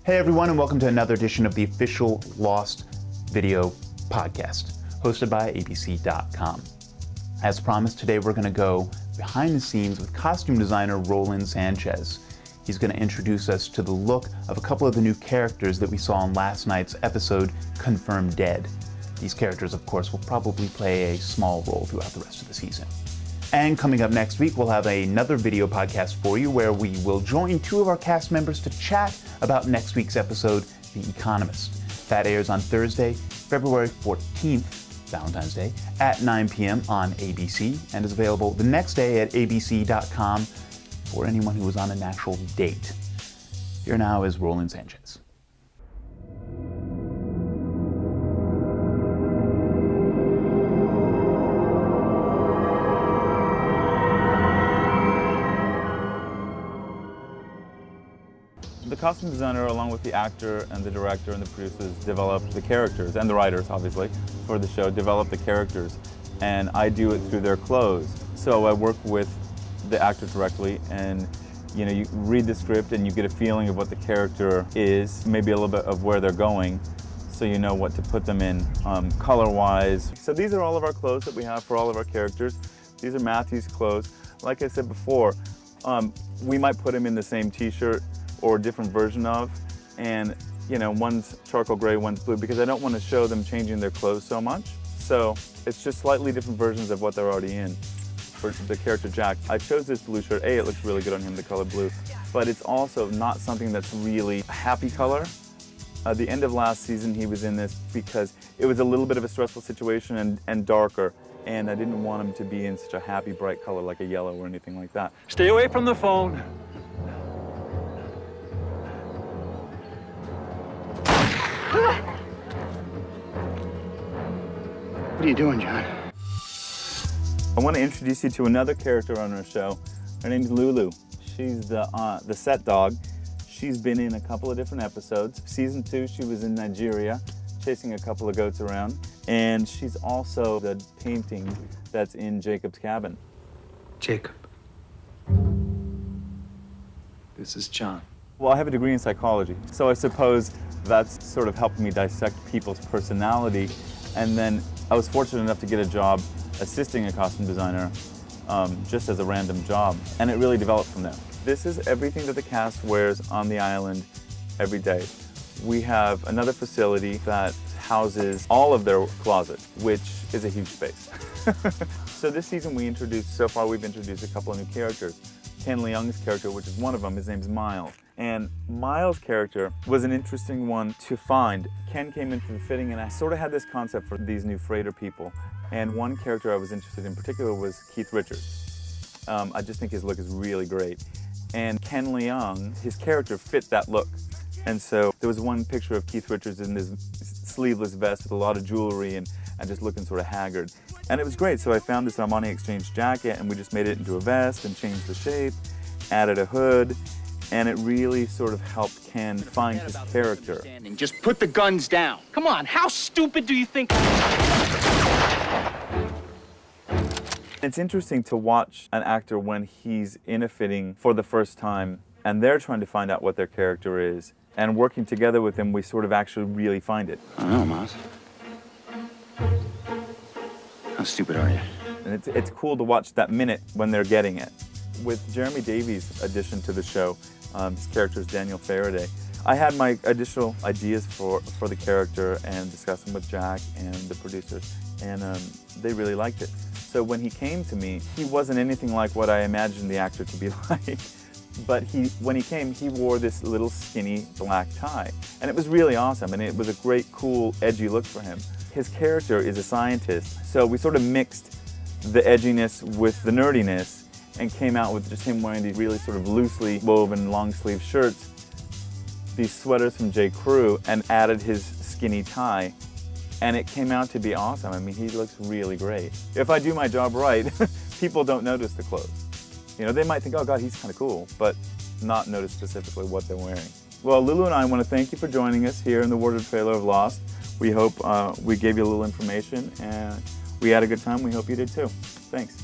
Hey everyone, and welcome to another edition of the official Lost Video Podcast, hosted by ABC.com. As promised, today we're going to go behind the scenes with costume designer Roland Sanchez. He's going to introduce us to the look of a couple of the new characters that we saw in last night's episode, Confirmed Dead. These characters, of course, will probably play a small role throughout the rest of the season. And coming up next week, we'll have another video podcast for you where we will join two of our cast members to chat about next week's episode, The Economist. That airs on Thursday, February 14th, Valentine's Day, at 9 p.m. on ABC, and is available the next day at abc.com for anyone who was on an actual date. Here now is Roland Sanchez. The costume designer, along with the actor and the director and the producers, developed the characters, and the writers, obviously, for the show, developed the characters. And I do it through their clothes. So I work with the actor directly, and you read the script and you get a feeling of what the character is, maybe a little bit of where they're going, so you know what to put them in color-wise. So these are all of our clothes that we have for all of our characters. These are Matthew's clothes. Like I said before, we might put him in the same t-shirt or a different version of, and one's charcoal gray, one's blue, because I don't want to show them changing their clothes so much. So it's just slightly different versions of what they're already in. For the character Jack, I chose this blue shirt. It looks really good on him, the color blue, but it's also not something that's really a happy color. At the end of last season, he was in this because it was a little bit of a stressful situation and darker, and I didn't want him to be in such a happy, bright color like a yellow or anything like that. Stay away from the phone. What are you doing, John? I want to introduce you to another character on our show. Her name's Lulu. She's the set dog. She's been in a couple of different episodes. Season 2, she was in Nigeria, chasing a couple of goats around. And she's also the painting that's in Jacob's cabin. Jacob. This is John. Well, I have a degree in psychology, so I suppose that's sort of helped me dissect people's personality. And then I was fortunate enough to get a job assisting a costume designer just as a random job, and it really developed from there. This is everything that the cast wears on the island every day. We have another facility that houses all of their closet, which is a huge space. So this season we've introduced a couple of new characters. Ken Leung's character, which is one of them, his name's Miles. And Miles' character was an interesting one to find. Ken came into the fitting, and I sort of had this concept for these new freighter people. And one character I was interested in particular was Keith Richards. I just think his look is really great. And Ken Leung, his character fit that look. And so there was one picture of Keith Richards in this sleeveless vest with a lot of jewelry and just looking sort of haggard. And it was great, so I found this Armani Exchange jacket, and we just made it into a vest and changed the shape, added a hood, and it really sort of helped Ken find his character. Just put the guns down. Come on, how stupid do you think? It's interesting to watch an actor when he's in a fitting for the first time, and they're trying to find out what their character is, and working together with him, we sort of actually really find it. I don't know, Miles. How stupid are you? And it's cool to watch that minute when they're getting it. With Jeremy Davies' addition to the show, his character is Daniel Faraday. I had my additional ideas for the character and discussed them with Jack and the producers, and they really liked it. So when he came to me, he wasn't anything like what I imagined the actor to be like. But when he came, he wore this little skinny black tie. And it was really awesome, and it was a great, cool, edgy look for him. His character is a scientist, so we sort of mixed the edginess with the nerdiness and came out with just him wearing these really sort of loosely woven long-sleeve shirts, these sweaters from J. Crew, and added his skinny tie. And it came out to be awesome. I mean, he looks really great. If I do my job right, people don't notice the clothes. They might think, oh God, he's kind of cool, but not notice specifically what they're wearing. Well, Lulu and I want to thank you for joining us here in the wardrobe trailer of Lost. We hope we gave you a little information, and we had a good time. We hope you did too. Thanks.